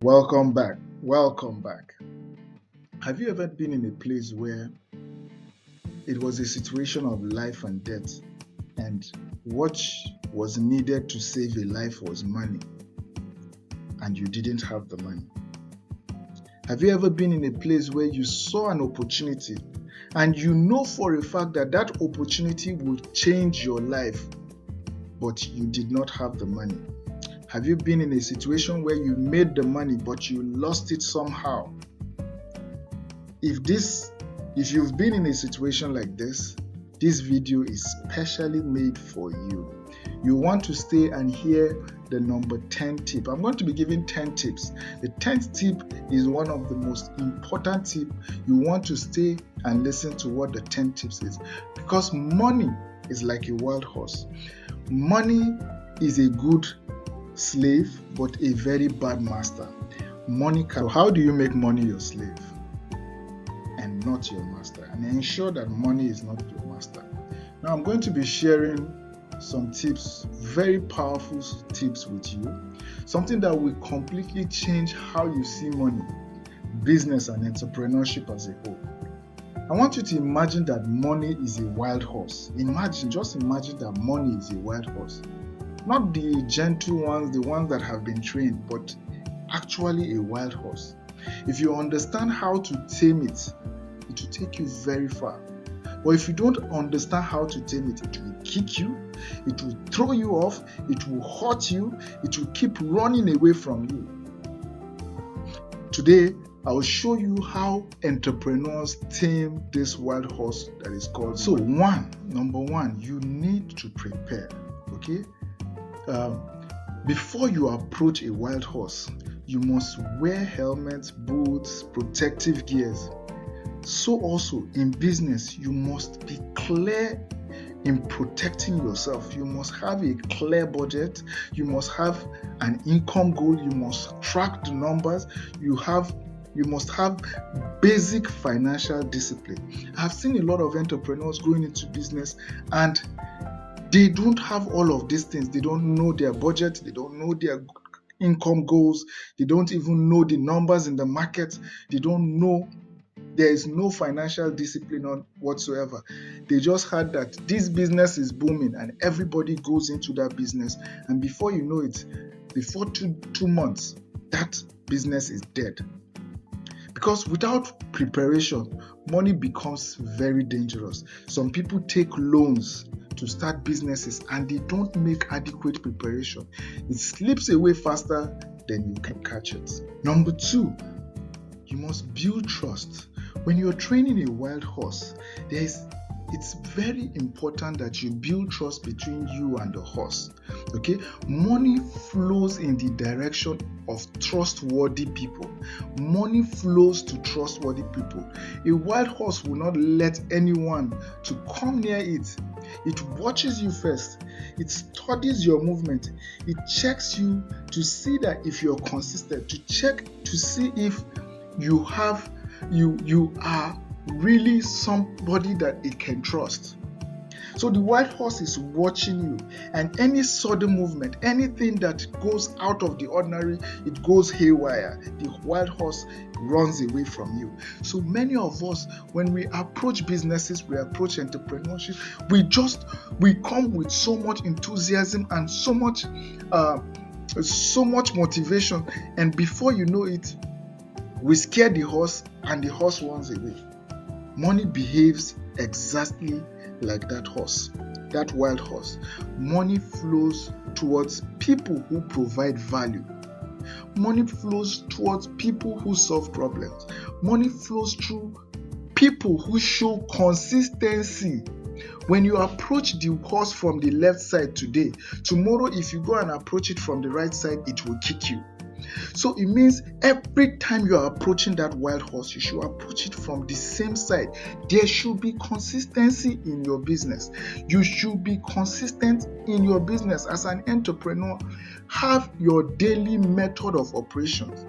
Welcome back. Welcome back. Have you ever been in a place where it was a situation of life and death, and what was needed to save a life was money, and you didn't have the money? Have you ever been in a place where you saw an opportunity and you know for a fact that that opportunity would change your life, but you did not have the money? Have you been in a situation where you made the money but you lost it somehow? If you've been in a situation like this video is specially made for you. You want to stay and hear the number 10 tip. I'm going to be giving 10 tips. The 10th tip is one of the most important tips. You want to stay and listen to what the 10 tips is, because money is like a wild horse. Money is a good slave but a very bad master. So how do you make money your slave and not your master, and ensure that money is not your master? Now I'm going to be sharing some tips, very powerful tips with you, something that will completely change how you see money, business and entrepreneurship as a whole. I want you to imagine that money is a wild horse. Just imagine that money is a wild horse. Not the gentle ones, the ones that have been trained, but actually a wild horse. If you understand how to tame it, it will take you very far. But if you don't understand how to tame it, it will kick you, it will throw you off, it will hurt you, it will keep running away from you. Today, I will show you how entrepreneurs tame this wild horse that is called. So, number one, you need to prepare. Okay? Before you approach a wild horse, you must wear helmets, boots, protective gears. So also in business, you must be clear in protecting yourself. You must have a clear budget. You must have an income goal. You must track the numbers. You must have basic financial discipline. I've seen a lot of entrepreneurs going into business and they don't have all of these things. They don't know their budget. They don't know their income goals. They don't even know the numbers in the market. They don't know. There is no financial discipline on whatsoever. They just heard that this business is booming and everybody goes into that business, and before you know it, before two months, that business is dead. Because without preparation, money becomes very dangerous. Some people take loans to start businesses and they don't make adequate preparation. It slips away faster than you can catch it. Number two, you must build trust. When you're training a wild horse, it's very important that you build trust between you and the horse. Okay? Money flows in the direction of trustworthy people. Money flows to trustworthy people. A wild horse will not let anyone to come near it. It watches you first. It studies your movement. It checks you to see that if you're consistent, to check to see if you are really somebody that it can trust. So the wild horse is watching you, and any sudden movement, anything that goes out of the ordinary, it goes haywire. The wild horse runs away from you. So many of us, when we approach businesses, we approach entrepreneurship, we come with so much enthusiasm and so much motivation, and before you know it, we scare the horse and the horse runs away. Money behaves exactly like that horse, that wild horse. Money flows towards people who provide value. Money flows towards people who solve problems. Money flows through people who show consistency. When you approach the horse from the left side today, tomorrow if you go and approach it from the right side, it will kick you. So it means every time you are approaching that wild horse, you should approach it from the same side. There should be consistency in your business. You should be consistent in your business as an entrepreneur. Have your daily method of operations.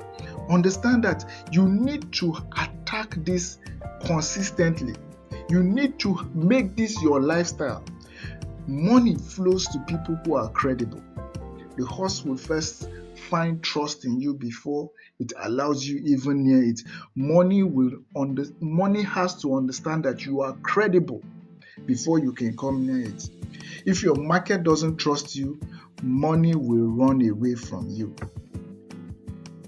Understand that you need to attack this consistently. You need to make this your lifestyle. Money flows to people who are credible. The horse will first find trust in you before it allows you even near it. Money has to understand that you are credible before you can come near it. If your market doesn't trust you, money will run away from you.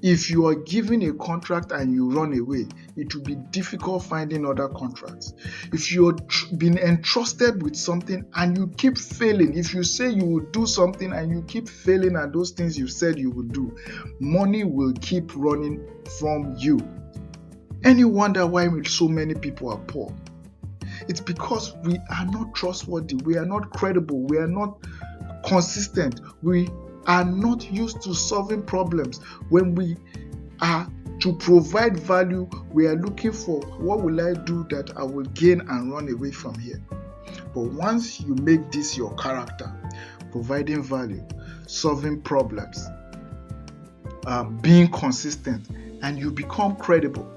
If you are given a contract and you run away, it will be difficult finding other contracts. If you're been entrusted with something and you keep failing, if you say you will do something and you keep failing at those things you said you will do, money will keep running from you. Any wonder why so many people are poor? It's because we are not trustworthy, we are not credible, we are not consistent, we are not used to solving problems. When we are to provide value, we are looking for what will I do that I will gain and run away from here. But once you make this your character, providing value, solving problems, being consistent, and you become credible,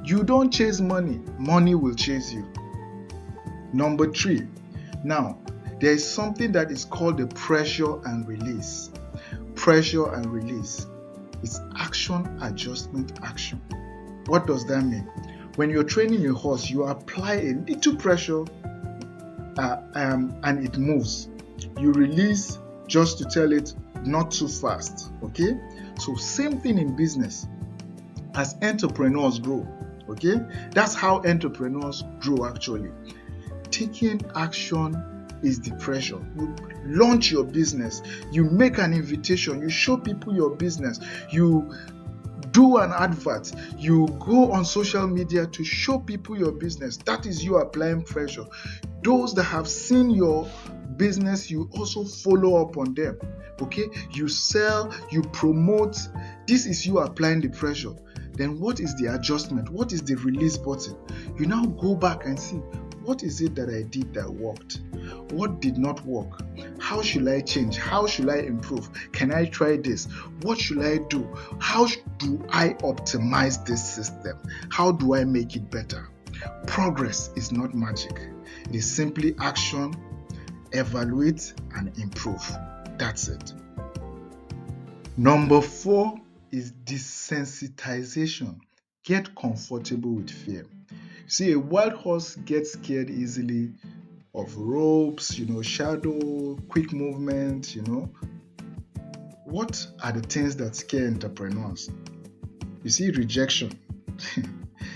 you don't chase money, money will chase you. Number 3, now there is something that is called the pressure and release. Pressure and release. It's action, adjustment, action. What does that mean? When you're training a horse, you apply a little pressure and it moves. You release just to tell it not too fast. Okay? So same thing in business. As entrepreneurs grow, okay? That's how entrepreneurs grow actually. Taking action is the pressure. You launch your business, you make an invitation, you show people your business, you do an advert, you go on social media to show people your business. That is you applying pressure. Those that have seen your business, you also follow up on them. Okay, you sell, you promote. This is you applying the pressure. Then what is the adjustment? What is the release button? You now go back and see, what is it that I did that worked? What did not work? How should I change? How should I improve? Can I try this? What should I do? How do I optimize this system? How do I make it better? Progress is not magic. It is simply action, evaluate, and improve. That's it. Number 4 is desensitization. Get comfortable with fear. See, a wild horse gets scared easily of ropes, shadow, quick movement, What are the things that scare entrepreneurs? You see rejection.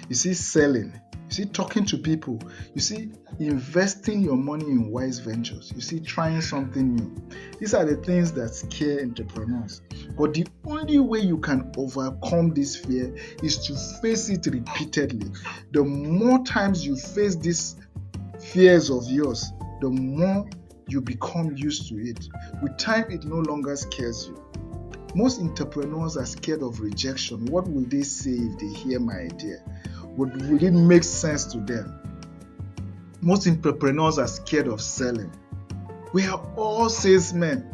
You see selling. You see talking to people. You see investing your money in wise ventures. You see trying something new. These are the things that scare entrepreneurs. But the only way you can overcome this fear is to face it repeatedly. The more times you face these fears of yours, the more you become used to it. With time, it no longer scares you. Most entrepreneurs are scared of rejection. What will they say if they hear my idea? Will it make sense to them? Most entrepreneurs are scared of selling. We are all salesmen.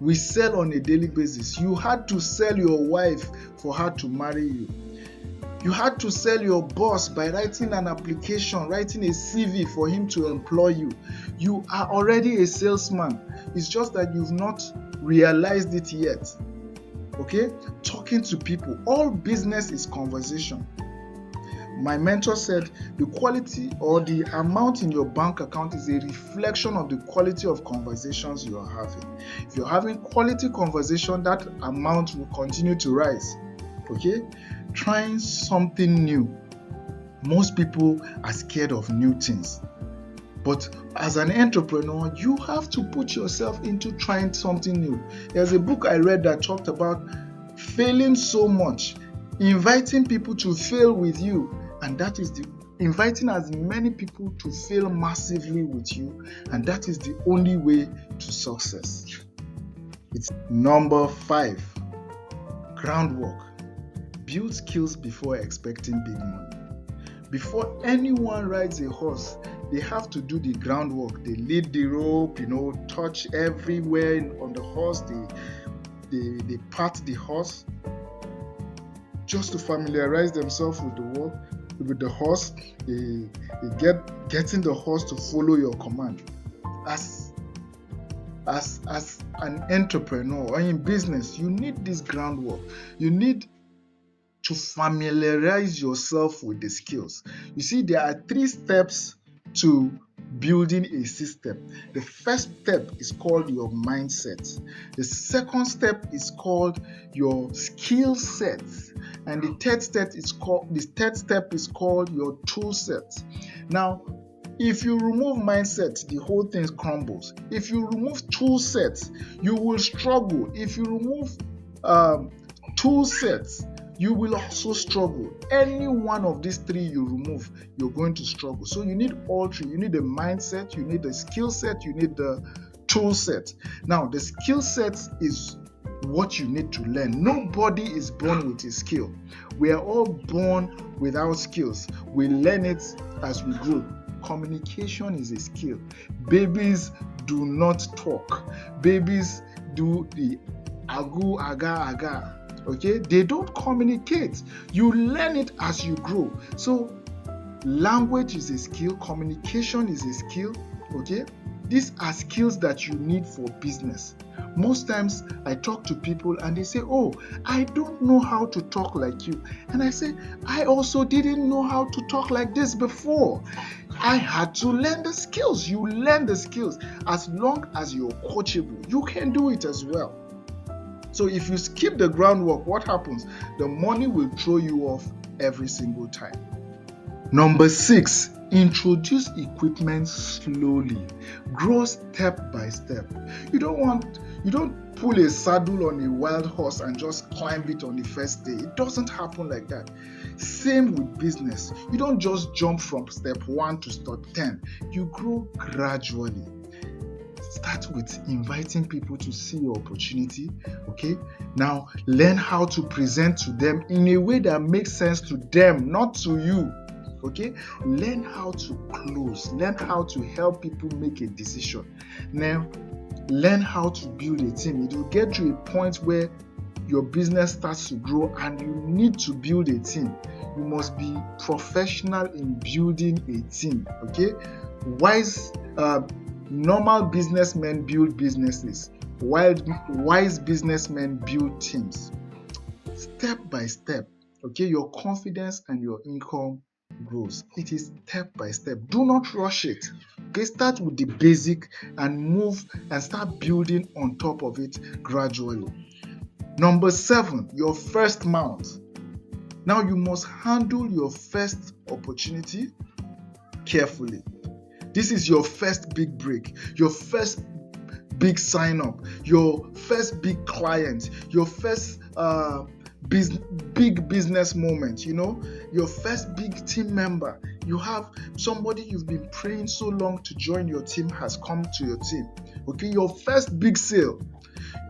We sell on a daily basis. You had to sell your wife for her to marry you. You had to sell your boss by writing an application, writing a CV for him to employ you. You are already a salesman. It's just that you've not realized it yet. Okay? Talking to people. All business is conversation. My mentor said the quality or the amount in your bank account is a reflection of the quality of conversations you are having. If you're having quality conversation, that amount will continue to rise. Okay? Trying something new. Most people are scared of new things. But as an entrepreneur, you have to put yourself into trying something new. There's a book I read that talked about failing so much, inviting people to fail with you, and that is inviting as many people to fail massively with you, and that is the only way to success. It's number 5, groundwork. Build skills before expecting big money. Before anyone rides a horse, they have to do the groundwork. They lead the rope, touch everywhere on the horse. They pat the horse just to familiarize themselves with the horse. They getting the horse to follow your command. As as an entrepreneur or in business, you need this groundwork. You need to familiarize yourself with the skills. You see, there are 3 steps to building a system. The first step is called your mindset. The second step is called your skill sets. And the third step is called your tool set. Now, if you remove mindset, the whole thing crumbles. If you remove tool sets, you will struggle. If you remove tool sets, you will also struggle. Any one of these 3 you remove, you're going to struggle. So you need all 3. You need the mindset, you need the skill set, you need the tool set. Now, the skill set is what you need to learn. Nobody is born with a skill. We are all born without skills. We learn it as we grow. Communication is a skill. Babies do not talk. Babies do the agu, aga. Okay, they don't communicate. You learn it as you grow. So language is a skill, communication is a skill. Okay, these are skills that you need for business. Most times I talk to people and they say, oh, I don't know how to talk like you. And I say, I also didn't know how to talk like this before. I had to learn the skills. You learn the skills. As long as you're coachable, you can do it as well. So if you skip the groundwork, what happens? The money will throw you off every single time. Number 6, introduce equipment slowly. Grow step by step. You don't pull a saddle on a wild horse and just climb it on the first day. It doesn't happen like that. Same with business. You don't just jump from step 1 to step 10. You grow gradually. Start with inviting people to see your opportunity. Okay, now learn how to present to them in a way that makes sense to them, not to you. Okay, learn how to close, learn how to help people make a decision. Now learn how to build a team. It will get to a point where your business starts to grow and you need to build a team. You must be professional in building a team. Okay, normal businessmen build businesses, while wise businessmen build teams. Step by step, okay, your confidence and your income grows. It is step by step. Do not rush it. Okay, start with the basic and move and start building on top of it gradually. Number 7, your first mount. Now you must handle your first opportunity carefully. This is your first big break, your first big sign up, your first big client, your first big business moment, your first big team member. You have somebody you've been praying so long to join your team has come to your team. Okay, your first big sale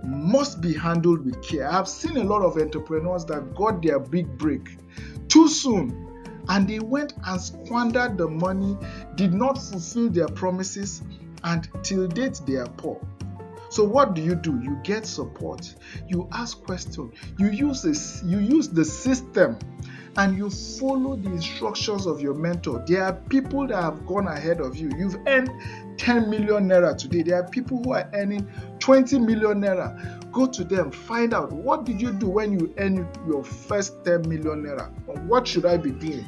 must be handled with care. I've seen a lot of entrepreneurs that got their big break too soon. And they went and squandered the money, did not fulfill their promises, and till date they are poor. So what do? You get support. You ask questions. You use the system, and you follow the instructions of your mentor. There are people that have gone ahead of you. You've earned 10 million naira today. There are people who are earning 20 million naira. Go to them, find out what did you do when you earned your first 10 million naira, and what should I be doing?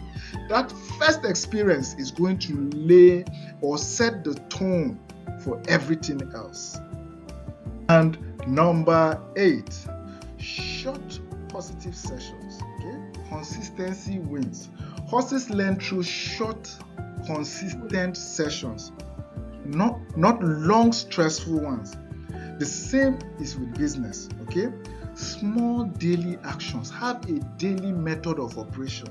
That first experience is going to lay or set the tone for everything else. And number 8, short positive sessions. Okay, consistency wins. Horses learn through short, consistent sessions, not long, stressful ones. The same is with business. Okay, small daily actions. Have a daily method of operation.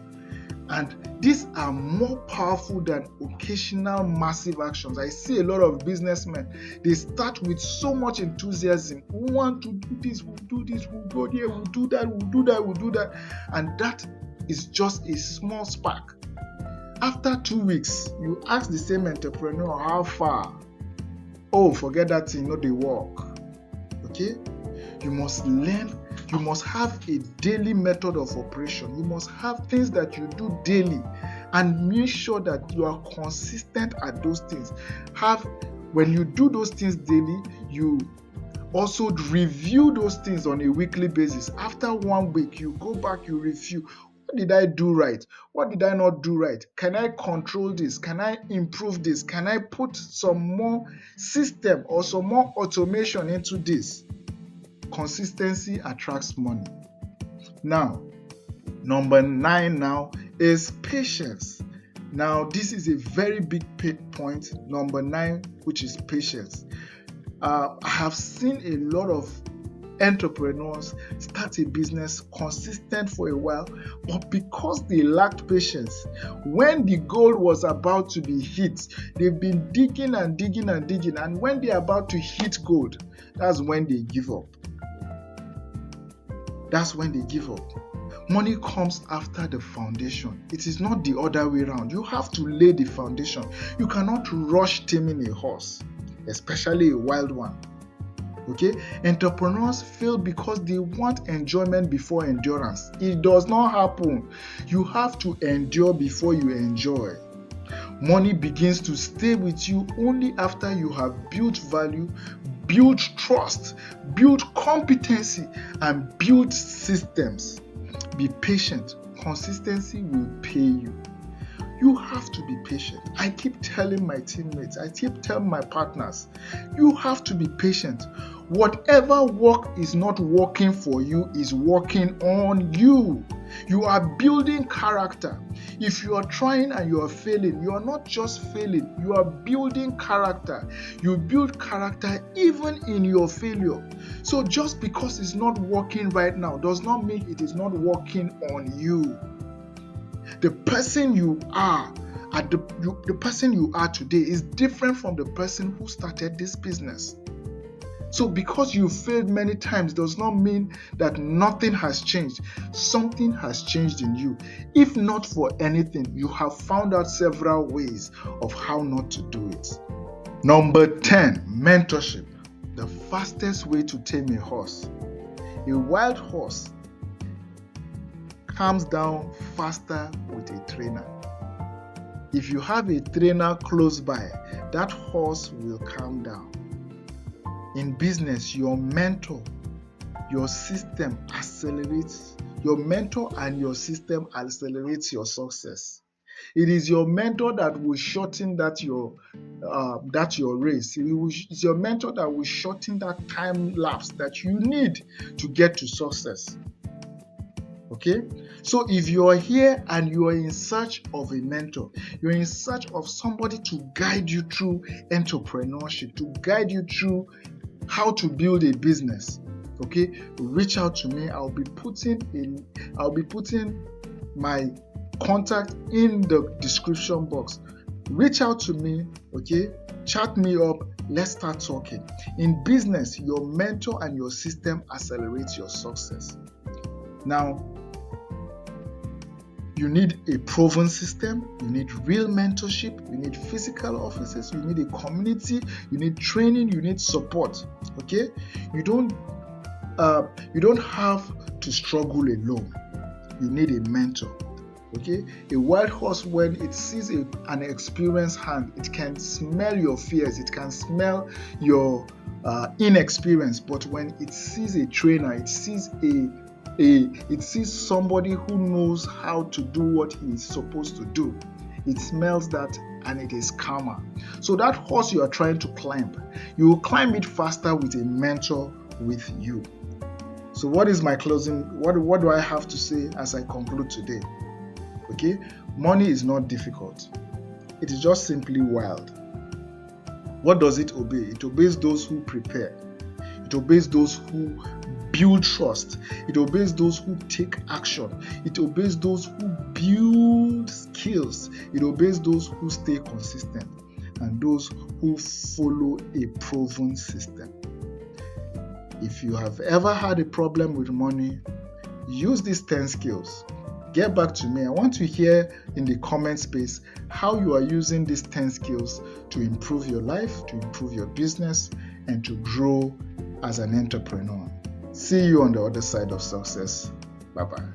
And these are more powerful than occasional massive actions. I see a lot of businessmen, they start with so much enthusiasm. We want to do this, we'll do this, we'll go there, we'll do that, we'll do that, we'll do that. And that is just a small spark. After 2 weeks, you ask the same entrepreneur how far. Oh, forget that thing, no, they work. Okay? You must learn. You must have a daily method of operation. You must have things that you do daily and make sure that you are consistent at those things. Have When you do those things daily, you also review those things on a weekly basis. After 1 week, you go back, you review. What did I do right? What did I not do right? Can I control this? Can I improve this? Can I put some more system or some more automation into this? Consistency attracts money. Now, number 9 now is patience. Now, this is a very big point, number 9, which is patience. I have seen a lot of entrepreneurs start a business consistent for a while, but because they lacked patience, when the goal was about to be hit, they've been digging and digging and digging, and when they're about to hit gold, that's when they give up. That's when they give up. Money comes after the foundation. It is not the other way around. You have to lay the foundation. You cannot rush taming a horse, especially a wild one. Okay? Entrepreneurs fail because they want enjoyment before endurance. It does not happen. You have to endure before you enjoy. Money begins to stay with you only after you have built value, built trust, built competency, and built systems. Be patient. Consistency will pay you. You have to be patient. I keep telling my teammates, I keep telling my partners, you have to be patient. Whatever work is not working for you is working on you. You are building character. If you are trying and you are failing, you are not just failing, you are building character. You build character even in your failure. So just because it's not working right now does not mean it is not working on you. The person you are the person you are today is different from the person who started this business. So because you failed many times does not mean that nothing has changed. Something has changed in you. If not for anything, you have found out several ways of how not to do it. Number 10, mentorship. The fastest way to tame a horse. A wild horse calms down faster with a trainer. If you have a trainer close by, that horse will calm down. In business, your mentor, your system accelerates. Your mentor and your system accelerates your success. It is your mentor that will shorten that your race. It's your mentor that will shorten that time lapse that you need to get to success. Okay? So if you are here and you are in search of a mentor, you're in search of somebody to guide you through entrepreneurship, to guide you through how to build a business, okay, reach out to me. I'll be putting my contact in the description box. Reach out to me, okay, chat me up, let's start talking. In business, your mentor and your system accelerates your success. Now, you need a proven system, you need real mentorship, you need physical offices, you need a community, you need training, you need support. Okay? You don't have to struggle alone. You need a mentor. Okay? A wild horse, when it sees an experienced hand, it can smell your fears, it can smell your inexperience, but when it sees a trainer, it sees somebody who knows how to do what he is supposed to do. It smells that and it is calmer. So that horse you are trying to climb, you will climb it faster with a mentor with you. So what is my closing? What do I have to say as I conclude today? Okay, money is not difficult. It is just simply wild. What does it obey? It obeys those who prepare. It obeys those who build trust. It obeys those who take action. It obeys those who build skills. It obeys those who stay consistent and those who follow a proven system. If you have ever had a problem with money, use these 10 skills. Get back to me. I want to hear in the comment space how you are using these 10 skills to improve your life, to improve your business, and to grow as an entrepreneur. See you on the other side of success. Bye-bye.